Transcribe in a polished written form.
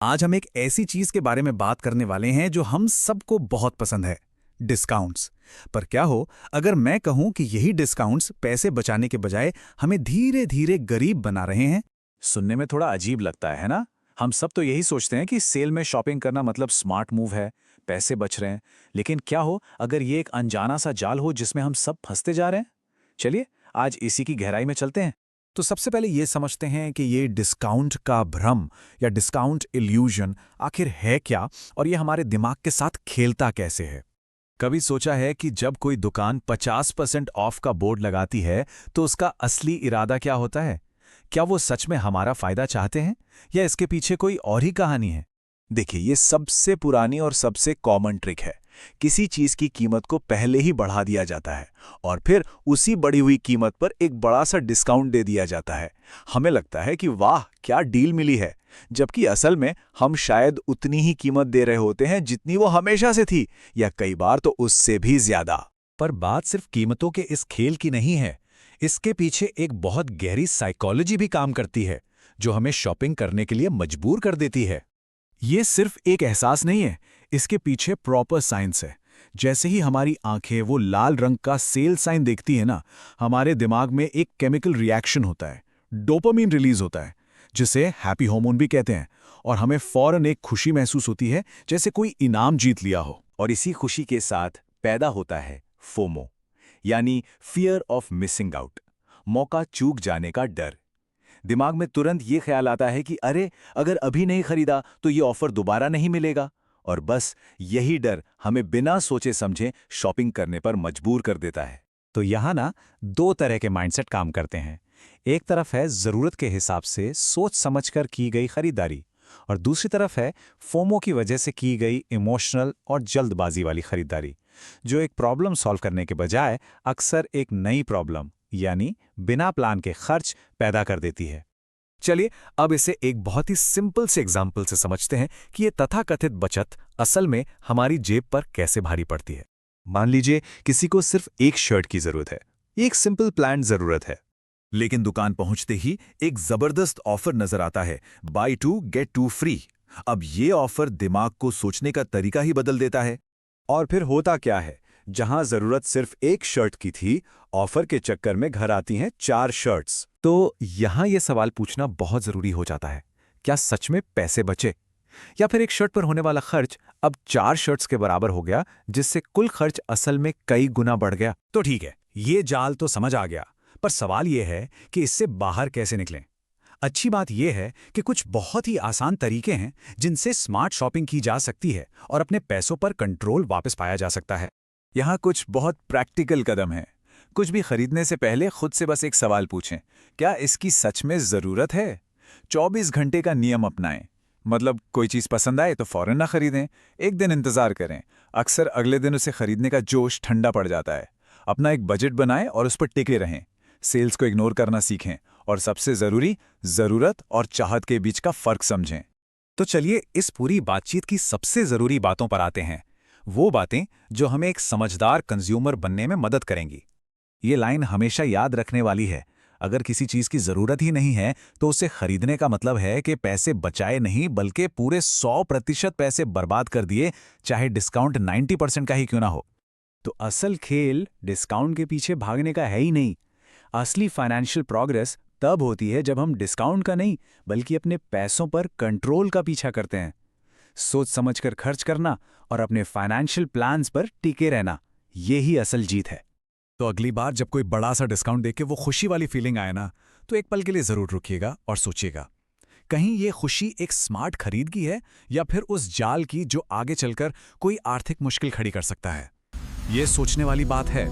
आज हम एक ऐसी चीज के बारे में बात करने वाले हैं जो हम सबको बहुत पसंद है, डिस्काउंट्स। पर क्या हो अगर मैं कहूं कि यही डिस्काउंट्स पैसे बचाने के बजाय हमें धीरे धीरे गरीब बना रहे हैं? सुनने में थोड़ा अजीब लगता है ना। हम सब तो यही सोचते हैं कि सेल में शॉपिंग करना मतलब स्मार्ट मूव है, पैसे बच रहे हैं। लेकिन क्या हो अगर ये एक अनजाना सा जाल हो जिसमें हम सब फंसते जा रहे हैं। चलिए आज इसी की गहराई में चलते हैं। तो सबसे पहले ये समझते हैं कि ये डिस्काउंट का भ्रम या डिस्काउंट इल्यूजन आखिर है क्या, और ये हमारे दिमाग के साथ खेलता कैसे है। कभी सोचा है कि जब कोई दुकान 50% ऑफ का बोर्ड लगाती है तो उसका असली इरादा क्या होता है? क्या वो सच में हमारा फायदा चाहते हैं या इसके पीछे कोई और ही कहानी है? देखिए, ये सबसे पुरानी और सबसे कॉमन ट्रिक है। किसी चीज की कीमत को पहले ही बढ़ा दिया जाता है और फिर उसी बढ़ी हुई कीमत पर एक बड़ा सा डिस्काउंट दे दिया जाता है। हमें लगता है कि वाह क्या डील मिली है, जबकि असल में हम शायद उतनी ही कीमत दे रहे होते हैं जितनी वो हमेशा से थी, या कई बार तो उससे भी ज्यादा। पर बात सिर्फ कीमतों के इस खेल की नहीं है। इसके पीछे एक बहुत गहरी साइकोलॉजी भी काम करती है, जो हमें शॉपिंग करने के लिए मजबूर कर देती है। ये सिर्फ एक एहसास नहीं है, इसके पीछे प्रॉपर साइंस है। जैसे ही हमारी आंखें वो लाल रंग का सेल साइन देखती है ना, हमारे दिमाग में एक केमिकल रिएक्शन होता है, डोपामीन रिलीज होता है, जिसे हैप्पी हार्मोन भी कहते हैं। और हमें फौरन एक खुशी महसूस होती है, जैसे कोई इनाम जीत लिया हो। और इसी खुशी के साथ पैदा होता है फोमो, यानी फियर ऑफ मिसिंग आउट, मौका चूक जाने का डर। दिमाग में तुरंत ये ख्याल आता है कि अरे, अगर अभी नहीं खरीदा तो ये ऑफर दोबारा नहीं मिलेगा। और बस यही डर हमें बिना सोचे समझे शॉपिंग करने पर मजबूर कर देता है। तो यहाँ ना दो तरह के माइंडसेट काम करते हैं। एक तरफ है ज़रूरत के हिसाब से सोच समझकर की गई खरीदारी, और दूसरी तरफ है फोमो की वजह से की गई इमोशनल और जल्दबाजी वाली खरीदारी, जो एक प्रॉब्लम सॉल्व करने के बजाय अक्सर एक नई प्रॉब्लम यानी बिना प्लान के खर्च पैदा कर देती है। चलिए अब इसे एक बहुत ही सिंपल से एग्जाम्पल से समझते हैं कि ये तथाकथित बचत असल में हमारी जेब पर कैसे भारी पड़ती है। मान लीजिए किसी को सिर्फ एक शर्ट की जरूरत है, एक सिंपल प्लान जरूरत है। लेकिन दुकान पहुंचते ही एक जबरदस्त ऑफर नजर आता है, buy two get two free. अब ये ऑफर दिमाग को सोचने का तरीका ही बदल देता है। और फिर होता क्या है, जहां जरूरत सिर्फ एक शर्ट की थी, ऑफर के चक्कर में घर आती हैं 4 शर्ट्स। तो यहां यह सवाल पूछना बहुत जरूरी हो जाता है, क्या सच में पैसे बचे, या फिर एक शर्ट पर होने वाला खर्च अब 4 शर्ट्स के बराबर हो गया, जिससे कुल खर्च असल में कई गुना बढ़ गया। तो ठीक है, ये जाल तो समझ आ गया, पर सवाल यह है कि इससे बाहर कैसे निकलें। अच्छी बात यह है कि कुछ बहुत ही आसान तरीके हैं जिनसे स्मार्ट शॉपिंग की जा सकती है और अपने पैसों पर कंट्रोल वापस पाया जा सकता है। यहाँ कुछ बहुत प्रैक्टिकल कदम हैं। कुछ भी खरीदने से पहले खुद से बस एक सवाल पूछें, क्या इसकी सच में जरूरत है? 24 घंटे का नियम अपनाएं। मतलब कोई चीज पसंद आए तो फौरन ना खरीदें, एक दिन इंतजार करें। अक्सर अगले दिन उसे खरीदने का जोश ठंडा पड़ जाता है। अपना एक बजट बनाएं और उस पर टिके रहें। सेल्स को इग्नोर करना सीखें और सबसे जरूरी, जरूरत और चाहत के बीच का फर्क समझें। तो चलिए इस पूरी बातचीत की सबसे जरूरी बातों पर आते हैं, वो बातें जो हमें एक समझदार कंज्यूमर बनने में मदद करेंगी। ये लाइन हमेशा याद रखने वाली है, अगर किसी चीज की जरूरत ही नहीं है तो उसे खरीदने का मतलब है कि पैसे बचाए नहीं बल्कि पूरे 100% पैसे बर्बाद कर दिए, चाहे डिस्काउंट 90% का ही क्यों ना हो। तो असल खेल डिस्काउंट के पीछे भागने का है ही नहीं। असली फाइनेंशियल प्रोग्रेस तब होती है जब हम डिस्काउंट का नहीं बल्कि अपने पैसों पर कंट्रोल का पीछा करते हैं। सोच समझकर खर्च करना और अपने फाइनेंशियल प्लान्स पर टिके रहना, यही असल जीत है। तो अगली बार जब कोई बड़ा सा डिस्काउंट देके वो खुशी वाली फीलिंग आए ना, तो एक पल के लिए जरूर रुकिएगा और सोचिएगा, कहीं ये खुशी एक स्मार्ट खरीद की है या फिर उस जाल की जो आगे चलकर कोई आर्थिक मुश्किल खड़ी कर सकता है। ये सोचने वाली बात है।